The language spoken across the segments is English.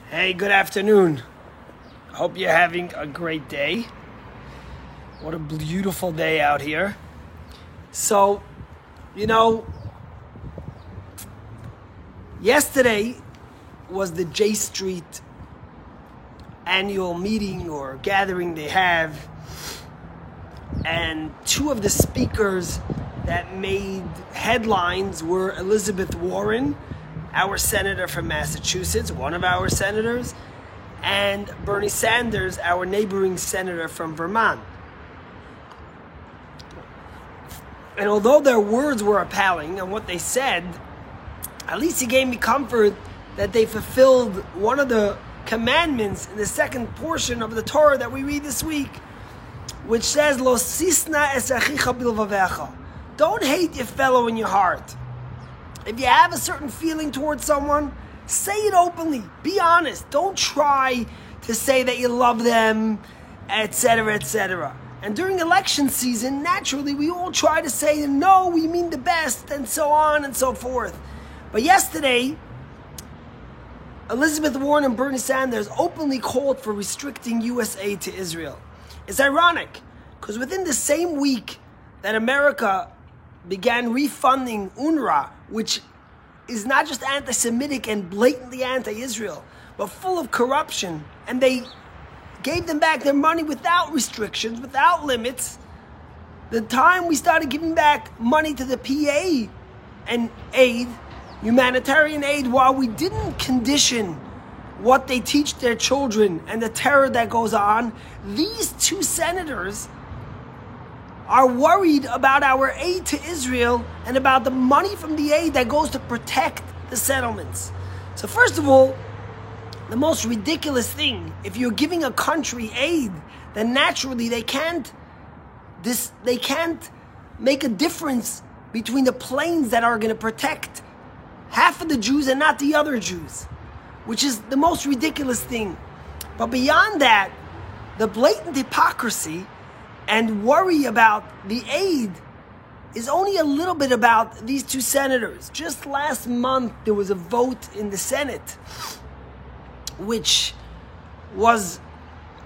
Hey, good afternoon. Hope you're having a great day. What a beautiful day out here. So, yesterday was the J Street annual meeting or gathering they have, and two of the speakers that made headlines were Elizabeth Warren, our senator from Massachusetts, one of our senators, and Bernie Sanders, our neighboring senator from Vermont. And although their words were appalling and what they said, at least it gave me comfort that they fulfilled one of the commandments in the second portion of the Torah that we read this week, which says, Lo sisna es achicha bilvavecha. Don't hate your fellow in your heart. If you have a certain feeling towards someone, say it openly. Be honest. Don't try to say that you love them, etc., etc. And during election season, naturally, we all try to say, no, we mean the best, and so on and so forth. But yesterday, Elizabeth Warren and Bernie Sanders openly called for restricting U.S. aid to Israel. It's ironic, because within the same week that America began refunding UNRWA, which is not just anti-Semitic and blatantly anti-Israel, but full of corruption, and they gave them back their money without restrictions, without limits. The time we started giving back money to the PA and aid, humanitarian aid, while we didn't condition what they teach their children and the terror that goes on, these two senators are worried about our aid to Israel and about the money from the aid that goes to protect the settlements. So first of all, the most ridiculous thing, if you're giving a country aid, then naturally they can't make a difference between the planes that are going to protect half of the Jews and not the other Jews, which is the most ridiculous thing. But beyond that, the blatant hypocrisy and worry about the aid is only a little bit about these two senators. Just last month, there was a vote in the Senate, which was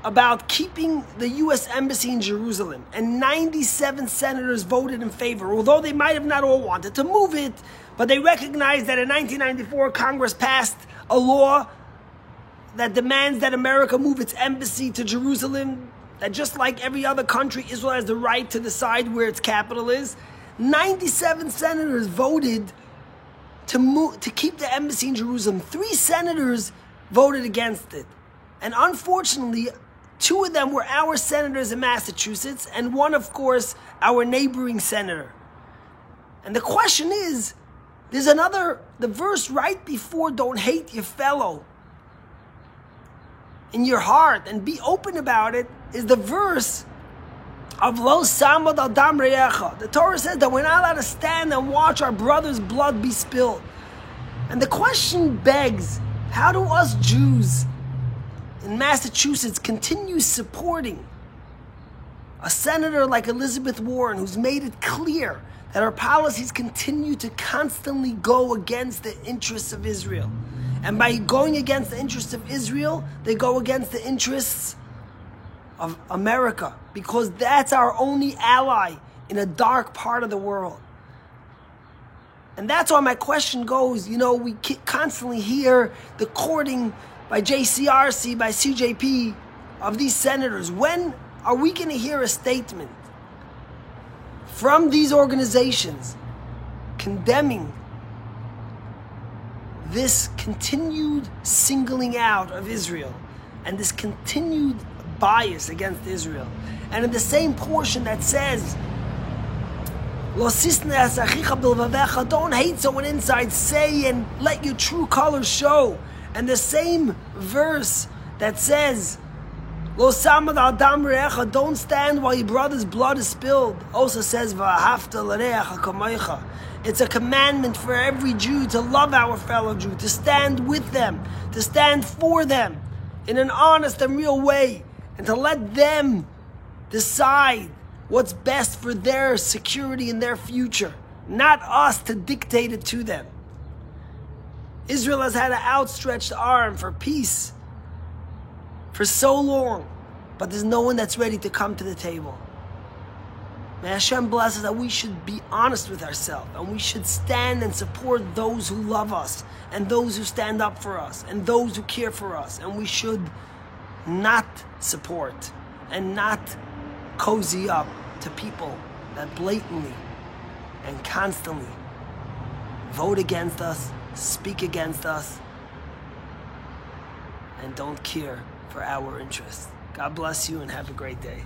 about keeping the U.S. Embassy in Jerusalem. And 97 senators voted in favor, although they might have not all wanted to move it, but they recognized that in 1994, Congress passed a law that demands that America move its embassy to Jerusalem, that just like every other country, Israel has the right to decide where its capital is. 97 senators voted to keep the embassy in Jerusalem. 3 senators voted against it. And unfortunately, 2 of them were our senators in Massachusetts, and one, of course, our neighboring senator. And the question is, there's the verse right before don't hate your fellow in your heart and be open about it, is the verse of Lo samad al dam re'echa. The Torah says that we're not allowed to stand and watch our brother's blood be spilled. And the question begs, how do us Jews in Massachusetts continue supporting a senator like Elizabeth Warren, who's made it clear that her policies continue to constantly go against the interests of Israel? And by going against the interests of Israel, they go against the interests of America, because that's our only ally in a dark part of the world. And that's why my question goes, we constantly hear the courting by JCRC, by CJP of these senators. When are we going to hear a statement from these organizations condemning this continued singling out of Israel and this continued bias against Israel? And in the same portion that says, Lo sisna es achicha bilvavecha, don't hate someone inside, say and let your true colors show. And the same verse that says, Lo samad al dam re'echa, don't stand while your brother's blood is spilled, also says, V'ahavta l're'echa kamaycha. It's a commandment for every Jew to love our fellow Jew, to stand with them, to stand for them in an honest and real way, and to let them decide what's best for their security and their future, not us to dictate it to them. Israel has had an outstretched arm for peace for so long, but there's no one that's ready to come to the table. May Hashem bless us that we should be honest with ourselves, and we should stand and support those who love us, and those who stand up for us, and those who care for us, and we should not support and not cozy up to people that blatantly and constantly vote against us, speak against us, and don't care for our interests. God bless you and have a great day.